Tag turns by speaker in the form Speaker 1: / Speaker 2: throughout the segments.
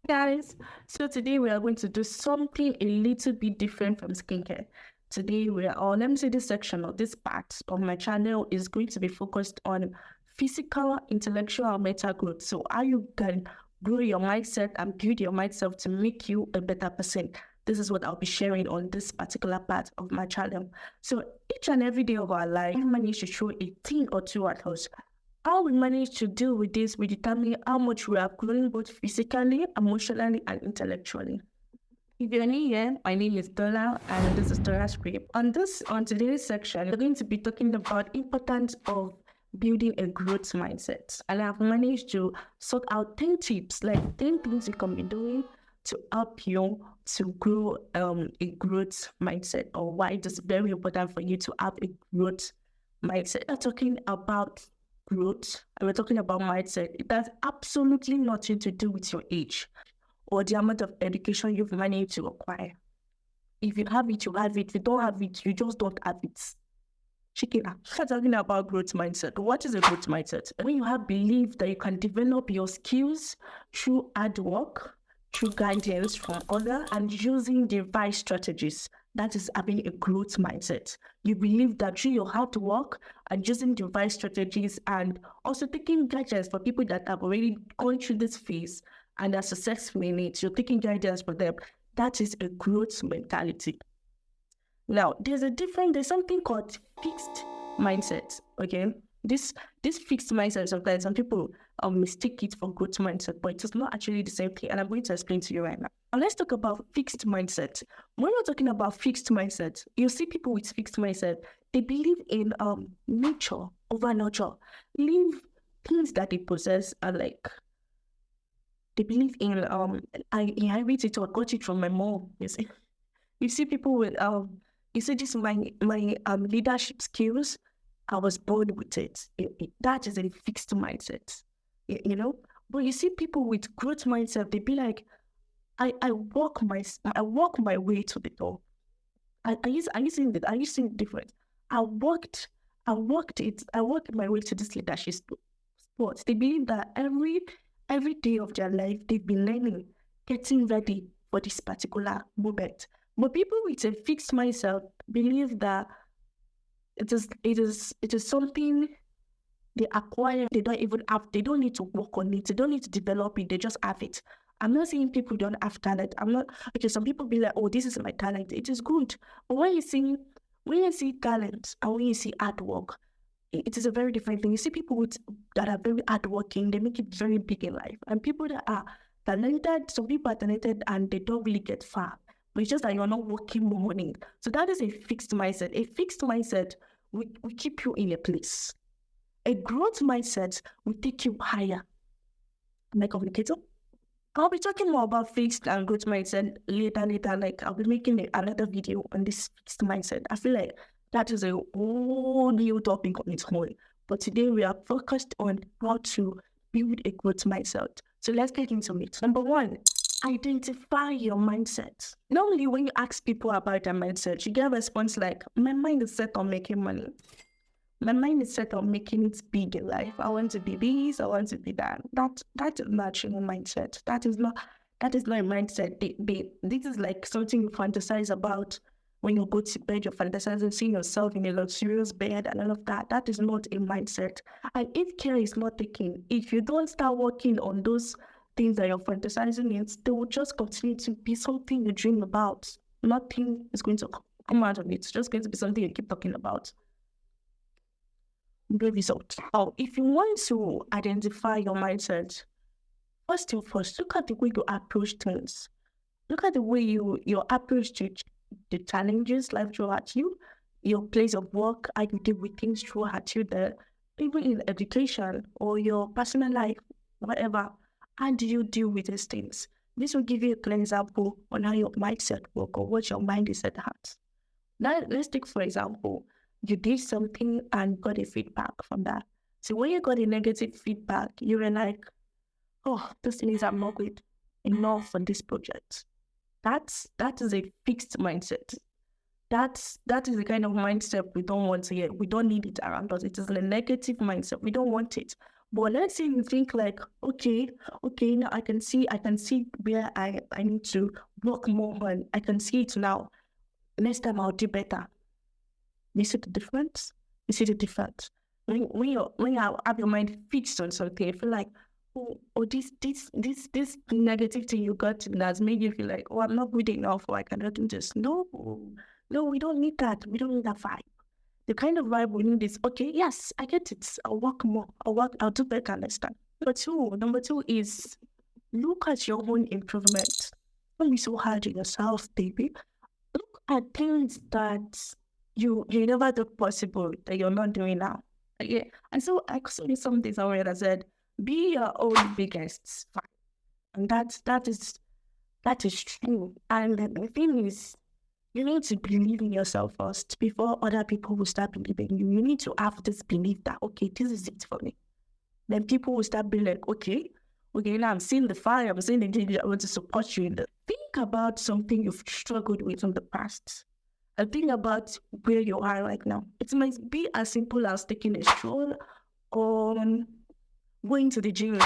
Speaker 1: Guys, so today we are going to do something a little bit different from skincare. Today we are on, let me say this section or this part of my channel is going to be focused on physical, intellectual, and mental growth. So how you can grow your mindset and build your mindset to make you a better person. This is what I'll be sharing on this particular part of my channel. So each and every day of our life, we manage to show a thing or two at us. How we manage to deal with this will determine how much we are growing both physically, emotionally, and intellectually. If you're new here, my name is Dorlarh and this is Dorlarh Script. On today's section, we're going to be talking about importance of building a growth mindset. And I've managed to sort out 10 tips, like 10 things you can be doing to help you to grow a growth mindset, or why it is very important for you to have a growth mindset. We're talking about growth and we're talking about mindset. It has absolutely nothing to do with your age or the amount of education you've managed to acquire. If you have it, you have it. If you don't have it, you just don't have it. Shikina, we're talking about growth mindset. What is a growth mindset? When you have belief that you can develop your skills through hard work, through guidance from others, and using the right strategies. That is having a growth mindset. You believe that through your hard work and using the right strategies and also taking guidance for people that have already gone through this phase and are successful in it, you're taking guidance for them. That is a growth mentality. Now, there's something called fixed mindset, okay? This fixed mindset, sometimes some people mistake it for growth mindset, but it's not actually the same thing, and I'm going to explain to you right now. And let's talk about fixed mindset. When we're talking about fixed mindset, you see people with fixed mindset, they believe in nature over nurture. Believe things that they possess are like, they believe in I inherited it or got it from my mom, you see. You see people with you see this my leadership skills. I was born with it. That is a fixed mindset, you know. But you see people with growth mindset, they be like, I walk my way to the door. Are you seeing that? Are you seeing the difference? I walked I walked my way to this leadership sport. They believe that every day of their life they've been learning, getting ready for this particular moment. But people with a fixed mindset believe that it is something they acquire. They don't need to work on it. They don't need to develop it. They just have it. I'm not saying people don't have talent. I'm not okay. Some people be like, oh, this is my talent. It is good. But when you see talent and when you see hard work, it is a very different thing. You see people that are very hardworking, they make it very big in life. And people that are talented, some people are talented and they don't really get far. But it's just that you're not working morning. So that is a fixed mindset. A fixed mindset will keep you in a place. A growth mindset will take you higher. Am I communicating? I'll be talking more about fixed and growth mindset later. Like I'll be making another video on this fixed mindset. I feel like that is a whole new topic on its own. But today we are focused on how to build a growth mindset. So let's get into it. Number one, identify your mindset. Normally, when you ask people about their mindset, you get a response like, my mind is set on making money. My mind is set on making it big in life. I want to be this, I want to be that. That is not your mindset. That is not a mindset. This is like something you fantasize about when you go to bed. You're fantasizing, seeing yourself in a luxurious bed and all of that. That is not a mindset. And if care is not taken, if you don't start working on those things that you're fantasizing in, they will just continue to be something you dream about. Nothing is going to come out of it. It's just going to be something you keep talking about. The result. Oh, if you want to identify your mindset, first thing first, look at the way you approach things. Look at the way your approach to the challenges life throw at you, your place of work, how you deal with things throw at you there, even in education or your personal life, whatever. How do you deal with these things? This will give you a clear example on how your mindset work or what your mind is set at. Now, let's take, for example, you did something and got a feedback from that. So when you got a negative feedback, you were like, oh, those things are not good enough for this project. That is a fixed mindset. That is the kind of mindset we don't want to get. We don't need it around us. It is a negative mindset. We don't want it. But let's say you think like, okay, now I can see where I need to work more on. I can see it now. Next time I'll do better. You see the difference? You see the difference? When you have your mind fixed on something, you feel like, this negative thing you got that's made you feel like, oh, I'm not good enough, or I cannot do this. No, we don't need that. We don't need that vibe. The kind of vibe we need is, okay, yes, I get it. I'll work more. I'll do better next time. Number two is look at your own improvement. Don't be so hard on yourself, baby. Look at things that you never thought possible that you're not doing now. Okay. And so I saw something somewhere that said, be your own biggest fan. And that is true. And the thing is, you need to believe in yourself first before other people will start believing in you. You need to have this belief that, okay, this is it for me. Then people will start being like, okay, now I'm seeing the fire, I'm seeing the danger, I want to support you in that. Think about something you've struggled with in the past. And think about where you are right now. It might be as simple as taking a stroll or going to the gym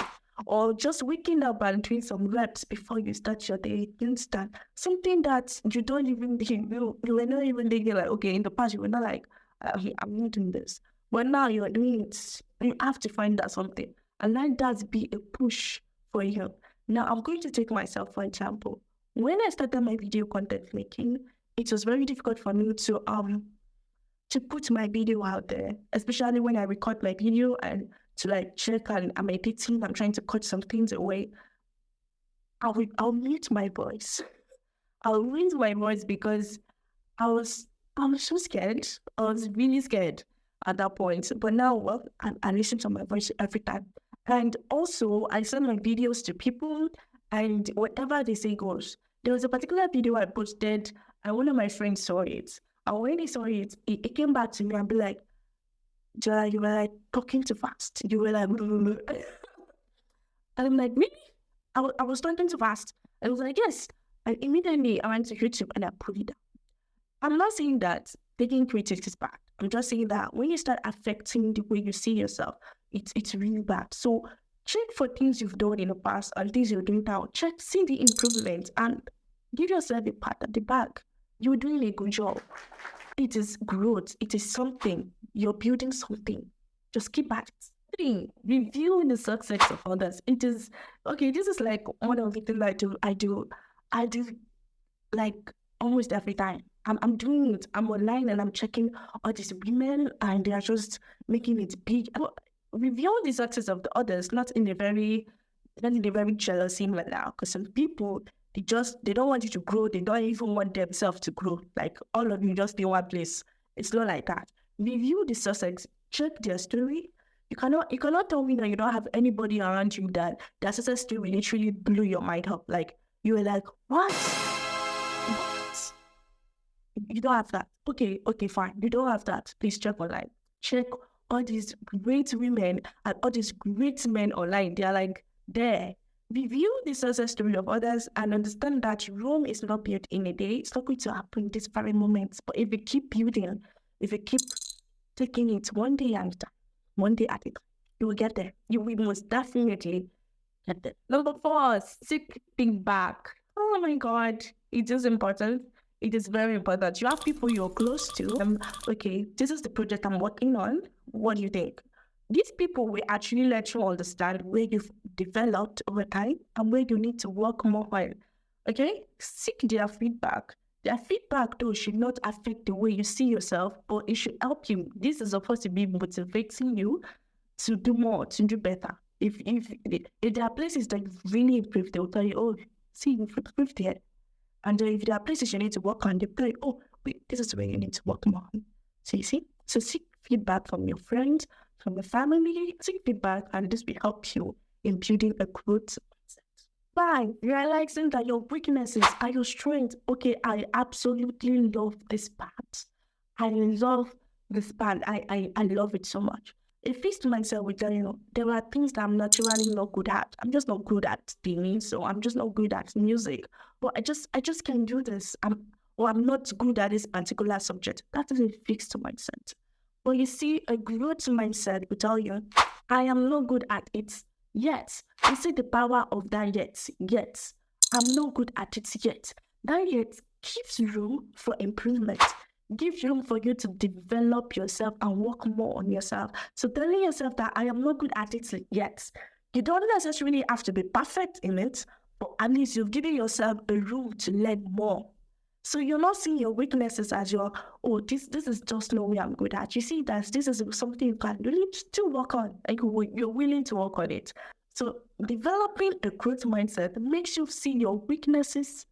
Speaker 1: or just waking up and doing some reps before you start your day. Instant. Something that you don't even think, you were not even thinking like, okay, in the past you were not like, I'm not doing this. But now you're doing it. You have to find that something. And let that be a push for you. Now I'm going to take myself for example. When I started my video content making, it was very difficult for me to put my video out there, especially when I record my video and to like check and I'm editing, I'm trying to cut some things away. I'll mute my voice. I'll mute my voice because I was so scared. I was really scared at that point. But now well, I listen to my voice every time. And also I send my videos to people and whatever they say goes. There was a particular video I posted and one of my friends saw it. And when he saw it, it came back to me and be like, Dorlarh, you were like talking too fast. You were like, and I'm like, really? I was talking too fast. I was like, yes. And immediately I went to YouTube and I put it down. I'm not saying that taking critics is bad. I'm just saying that when you start affecting the way you see yourself, it's really bad. So check for things you've done in the past and things you're doing now. Check, see the improvement and give yourself a pat at the back. You're doing a good job. It is growth. It is something. You're building something. Just keep at it. Three, review the success of others. It is okay. This is like one of the things I do like almost every time. I'm doing it. I'm online and I'm checking all these women and they are just making it big. Review the success of the others, not in a very jealousy manner. Because some people they don't want you to grow. They don't even want themselves to grow. Like all of you just in one place. It's not like that. Review the success. Check their story. You cannot tell me that you don't have anybody around you that their success story literally blew your mind up. Like you were like, what? What? You don't have that. Okay, fine. You don't have that. Please check online. Check all these great women and all these great men online. They are like there. Review the success story of others and understand that Rome is not built in a day. It's not going to happen in this very moment. But if you keep building, if you keep taking it one day at a time, you will get there. You will most definitely get there. Number 4, seek feedback. Oh my God, it is important. It is very important. You have people you're close to. Okay, this is the project I'm working on. What do you think? These people will actually let you understand where you've developed over time and where you need to work more on. Okay? Seek their feedback. Their feedback, though, should not affect the way you see yourself, but it should help you. This is supposed to be motivating you to do more, to do better. If there are places that you've really improved, they'll tell you, oh, see, you've improved here. And if there are places you need to work on, they'll tell you, oh, wait, this is where you need to work more on. So you see? So seek feedback from your friends, from your family, seek feedback, and this will help you in building a growth mindset. 5, realizing that your weaknesses are your strengths. Okay, I absolutely love this part. I love this part. I love it so much. It fits to myself with that, there are things that I'm naturally not good at. I'm just not good at singing, so I'm just not good at music. But I just can't do this. I'm not good at this particular subject. That doesn't fix to mindset. But you see, a growth mindset will tell you, I am not good at it yet. You see the power of that yet. I'm not good at it yet. That yet gives room for improvement, gives room for you to develop yourself and work more on yourself. So telling yourself that I am not good at it yet, you don't necessarily have to be perfect in it, but at least you've given yourself a room to learn more. So you're not seeing your weaknesses as your, oh, this is just no way I'm good at. You see that this is something you can really still work on, like you're willing to work on it. So developing a growth mindset makes you see your weaknesses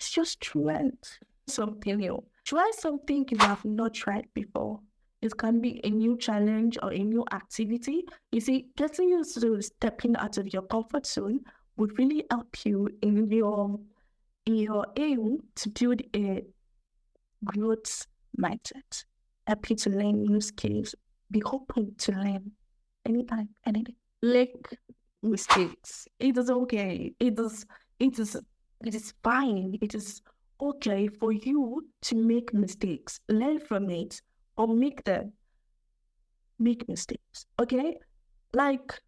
Speaker 1: as your strength. Something new. Try something you have not tried before. It can be a new challenge or a new activity. You see, getting used to stepping out of your comfort zone would really help you in your aim to build a growth mindset, help you to learn new skills, be open to learn anytime, anything. Like mistakes. It is okay. It is it is fine. It is okay for you to make mistakes. Learn from it or make mistakes. Okay? Like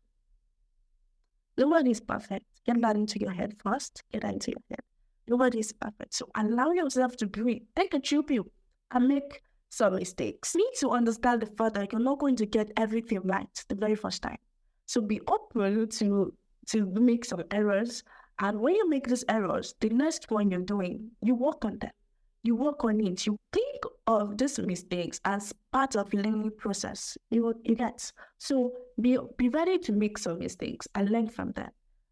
Speaker 1: nobody is perfect. Get that into your head first. Get that into your head. Nobody is perfect. So allow yourself to breathe. Take a chill pill and make some mistakes. You need to understand the fact that you're not going to get everything right the very first time. So be open to make some errors. And when you make these errors, the next one you're doing, you work on them. You work on it. You think of these mistakes as part of learning process. You get. So be ready to make some mistakes and learn from them.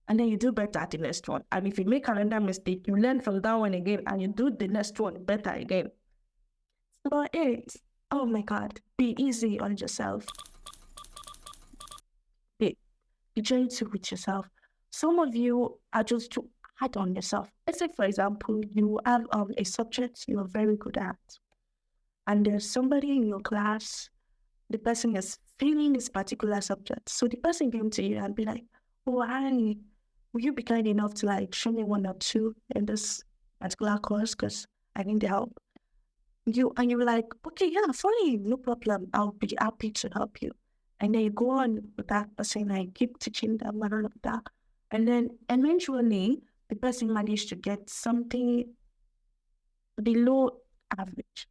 Speaker 1: And then you do better at the next one. And if you make another mistake, you learn from that one again and you do the next one better again. Number 8, oh my God, be easy on yourself. Be gentle with yourself. Some of you are just too hard on yourself. Let's say, for example, you have a subject you're very good at, and there's somebody in your class, the person is failing this particular subject. So the person came to you and be like, oh, honey, will you be kind enough to like show me one or two in this particular course because I need the help? You were like, okay, yeah, fine, no problem. I'll be happy to help you. And then you go on with that person and keep teaching them and all of that. And then eventually the person managed to get something below average.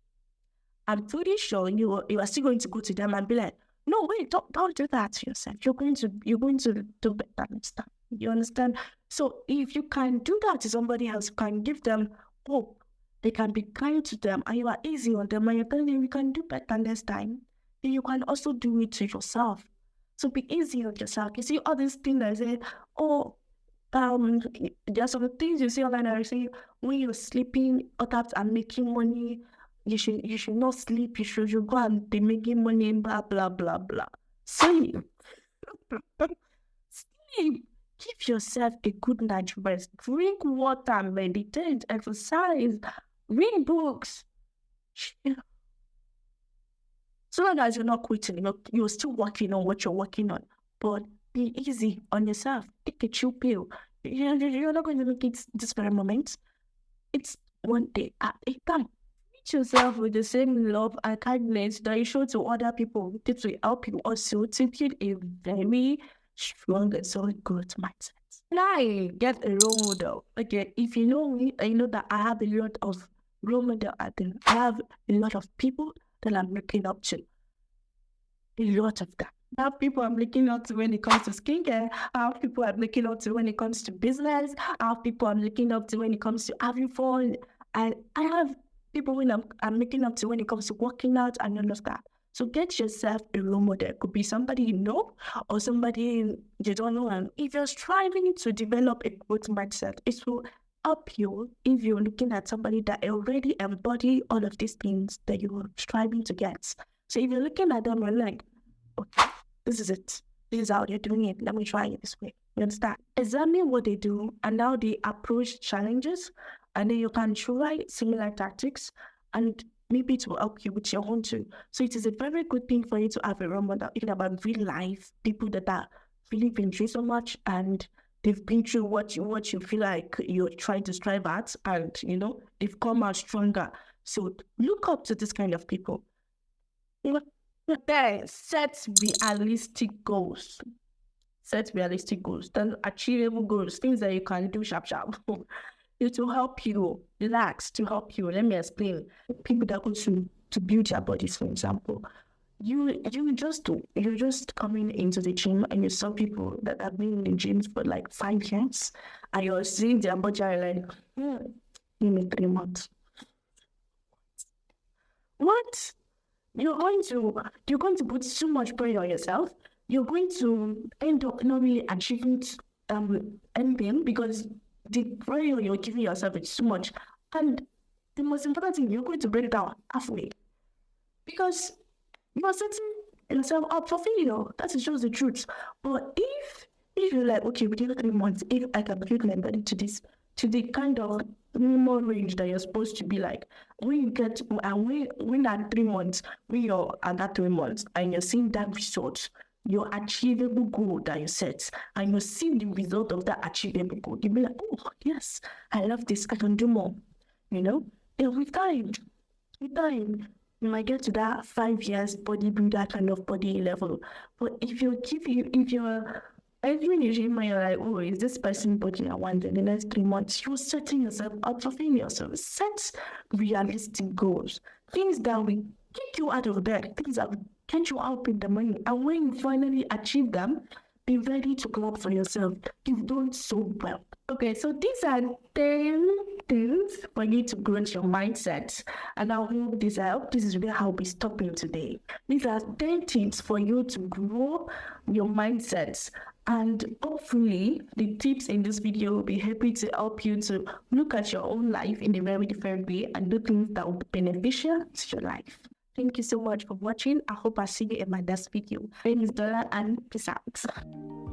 Speaker 1: I'm pretty sure you are still going to go to them and be like, no, wait, don't do that to yourself. You're going to do better next time. You understand? So if you can do that to somebody else, you can give them hope. They can be kind to them, and you are easy on them, and you're telling them you can do better next time. Then you can also do it to yourself. So be easy on yourself. You see all these things that say, oh, there are some things you see online that say when you're sleeping, others are making money. You should not sleep. You go and be making money. Blah blah blah blah. Sleep, sleep. Give yourself a good night's rest. Drink water, meditate, exercise, read books. So long as you're not quitting, you're still working on what you're working on. But be easy on yourself. Take a chill pill. You're not going to make it this very moment. It's one day at a time. Treat yourself with the same love and kindness that you show to other people. This will help you also to build a very strong and solid growth mindset. And I get a role model. Okay, if you know me, I know that I have a lot of role model out there. I have a lot of people that I'm looking up to. A lot of them. I have people I'm looking up to when it comes to skincare. I have people I'm looking up to when it comes to business. I have people I'm looking up to when it comes to having fun. And I have people when I'm looking up to when it comes to working out and all of that. So get yourself a role model. It could be somebody you know or somebody you don't know. And if you're striving to develop a growth mindset, it will help you if you're looking at somebody that already embody all of these things that you're striving to get. So if you're looking at them, you're like, okay, this is it. This is how they're doing it. Let me try it this way. You understand? Examine what they do and how they approach challenges, and then you can try similar tactics, and maybe it will help you with your own too. So it is a very good thing for you to have a role model, even about real life people that are really been through so much and they've been through what you feel like you're trying to strive at, and they've come out stronger. So look up to this kind of people. Then set realistic goals. Set realistic goals, then achievable goals, things that you can do sharp sharp. It will help you relax, to help you. Let me explain. People that go to build their bodies, for example. You're just coming into the gym and you saw people that have been in the gym for like 5 years and you're seeing their body and you're like, give me 3 months. What? You're going to put so much pressure on yourself. You're going to end up not really achieving anything because the pressure you're giving yourself is too much. And the most important thing, you're going to break down halfway because you're setting yourself up for failure. That is just the truth. But if you're like, okay, within 3 months, if I can build my body to the kind of normal range that you're supposed to be like, when you get and when at 3 months, when you're at that 3 months and you're seeing that result, your achievable goal that you set, and you see the result of that achievable goal, you'll be like, oh yes, I love this, I can do more. You know? And with time, you might get to that 5 years bodybuilder kind of body level. But if you're entering the gym and you're like, oh, is this person body I want in the next 3 months? You're setting yourself up for failure. So set realistic goals. Things that will kick you out of bed, things that will get you up in the morning. And when you finally achieve them, be ready to clap for yourself. You've done so well. Okay, so these are 10 things for you to grow your mindset. And I hope this helped. This is where I'll be stopping today. These are 10 tips for you to grow your mindset. And hopefully, the tips in this video will be happy to help you to look at your own life in a very different way and do things that will be beneficial to your life. Thank you so much for watching. I hope I see you in my next video. My name is Dorlarh and peace out.